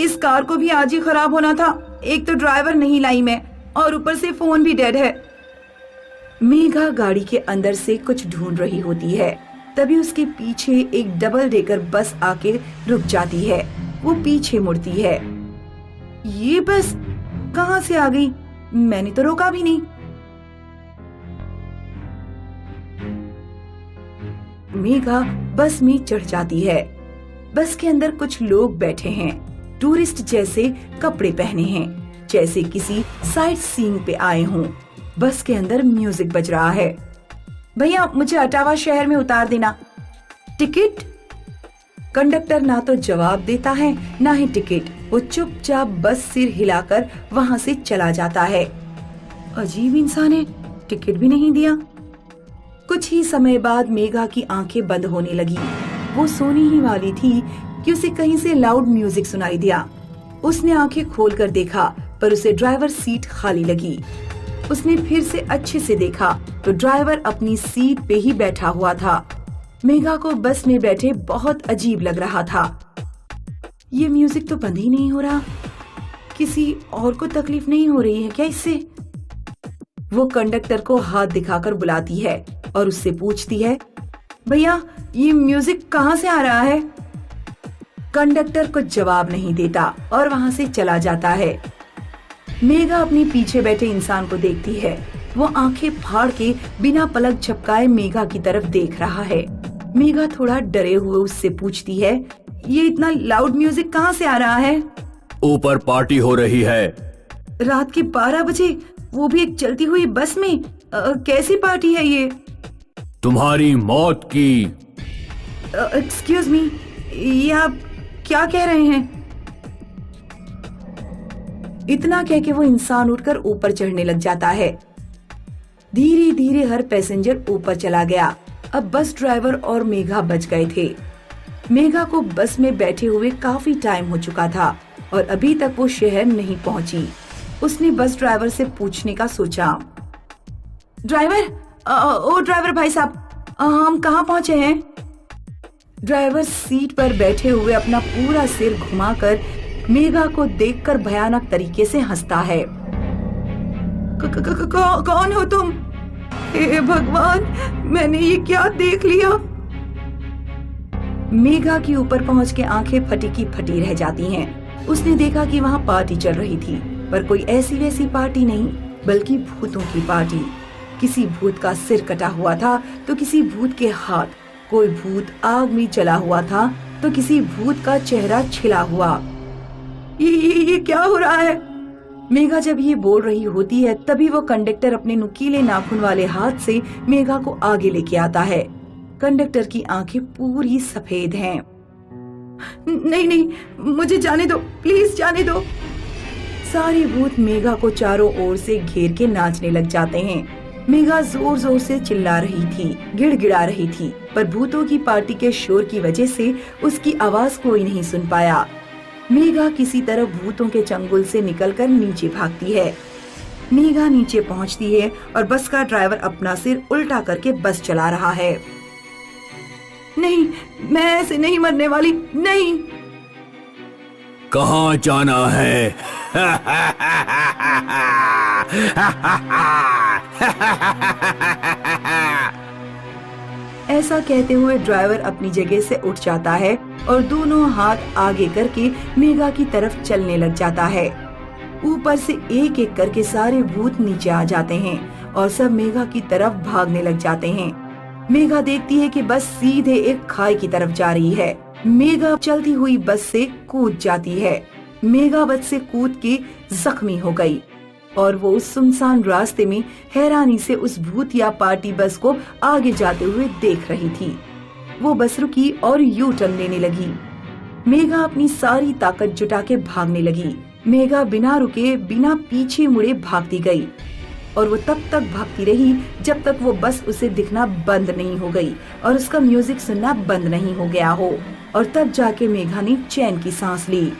इस कार को भी आज ही खराब होना था। एक तो ड्राइवर नहीं लाई मैं, और ऊपर से फोन भी डेड है। मेघा गाड़ी के अंदर से कुछ ढूंढ रही होती है। तभी उसके पीछे एक डबल डेकर बस आके रुक जाती है। वो पीछे मुड़ती है। ये बस कहाँ से आ गई? मैंने तो रोका भी नहीं। मेघा बस में चढ़ जाती है। बस के अंदर कुछ लोग बैठे हैं। टूरिस्ट जैसे कपड़े पहने हैं, जैसे किसी साइट सीइंग पे आए हों। बस के अंदर म्यूजिक बज रहा है। भैया, मुझे अटावा शहर में उतार देना। टिकट? कंडक्टर ना तो जवाब देता है, ना ही टिकट। वो चुपचाप बस सिर हिलाकर वहाँ से चला जाता है। अजीब इंसान है, टिकट भी नहीं दिया। कुछ ही समय बाद मेघा की आंखें बंद होने लगी। वो सोने ही वाली थी कि उसे कहीं से लाउड म्यूजिक सुनाई दिया। उसने आंखें खोलकर देखा, पर उसे ड्राइवर सीट खाली लगी। उसने फिर से अच्छे से देखा तो ड्राइवर अपनी सीट पे ही बैठा हुआ था। मेघा को बस में बैठे बहुत अजीब लग रहा था। ये म्यूजिक तो बंद ही नहीं हो रहा। किसी और को तकलीफ नहीं हो रही है क्या इससे? वो कंडक्टर को हाथ दिखाकर बुलाती है और उससे पूछती है, भैया ये म्यूजिक कहाँ से आ रहा है? कंडक्टर कुछ जवाब नहीं देता और वहाँ से चला जाता है। मेघा अपने पीछे बैठे इंसान को देखती है। वो आंखें फाड़ के बिना पलक झपकाए मेघा की तरफ देख रहा है। मेघा थोड़ा डरे हुए उससे पूछती है, ये इतना लाउड म्यूजिक कहाँ से आ रहा है? ऊपर पार्टी हो रही है। रात के 12 बजे, वो भी एक चलती हुई बस में? कैसी पार्टी है ये? तुम्हारी मौत की। एक्सक्यूज मी, ये आप क्या कह रहे हैं? इतना कह के वो इंसान उठकर ऊपर चढ़ने लग जाता है। धीरे धीरे हर पैसेंजर ऊपर चला गया। अब बस ड्राइवर और मेघा बच गए थे। मेघा को बस में बैठे हुए काफी टाइम हो चुका था और अभी तक वो शहर नहीं पहुंची। उसने बस ड्राइवर से पूछने का सोचा। ड्राइवर भाई साहब, हम कहाँ पहुँचे हैं? ड्राइवर सीट पर बैठे हुए अपना पूरा सिर घुमाकर मेघा को देखकर भयानक तरीके से हंसता है। कौन हो तुम? हे भगवान, मैंने ये क्या देख लिया? मेघा की ऊपर पहुंच के आंखें फटी की फटी रह जाती हैं। उसने देखा कि वहाँ पार्टी चल रही थी, पर कोई ऐसी वैसी पार्टी नहीं, बल्कि भूतों की पार्टी। किसी भूत का सिर कटा हुआ था तो किसी भूत के हाथ, कोई भूत आग में जला हुआ था तो किसी भूत का चेहरा छिला हुआ। ये क्या हो रहा है? मेघा जब ये बोल रही होती है तभी वो कंडक्टर अपने नुकीले नाखून वाले हाथ से मेघा को आगे लेके आता है। कंडक्टर की आंखें पूरी सफेद हैं। नहीं, मुझे जाने दो, प्लीज जाने दो। सारे भूत मेघा को चारों ओर से घेर के नाचने लग जाते हैं। मेघा जोर जोर से चिल्ला रही थी, गिड़गिड़ा रही थी, पर भूतों की पार्टी के शोर की वजह से उसकी आवाज कोई नहीं सुन पाया। मेघा किसी तरह भूतों के चंगुल से निकलकर नीचे भागती है। मेघा नीचे पहुंचती है और बस का ड्राइवर अपना सिर उल्टा करके बस चला रहा है। नहीं, मैं ऐसे नहीं मरने वाली, नहीं। कहाँ जाना है? ऐसा कहते हुए ड्राइवर अपनी जगह से उठ जाता है और दोनों हाथ आगे करके मेघा की तरफ चलने लग जाता है। ऊपर से एक एक करके सारे भूत नीचे आ जाते हैं और सब मेघा की तरफ भागने लग जाते हैं। मेघा देखती है कि बस सीधे एक खाई की तरफ जा रही है। मेघा चलती हुई बस से कूद जाती है। मेघा बस से कूद के जख्मी हो गई और वो उस सुनसान रास्ते में हैरानी से उस भूत या पार्टी बस को आगे जाते हुए देख रही थी। वो बस रुकी और यू टर्न लेने लगी। मेघा अपनी सारी ताकत जुटा के भागने लगी। मेघा बिना रुके, बिना पीछे मुड़े भागती गई और वो तब तक भागती रही जब तक वो बस उसे दिखना बंद नहीं हो गई और उसका म्यूजिक सुनना बंद नहीं हो गया हो। और तब जाके मेघा ने चैन की सांस ली।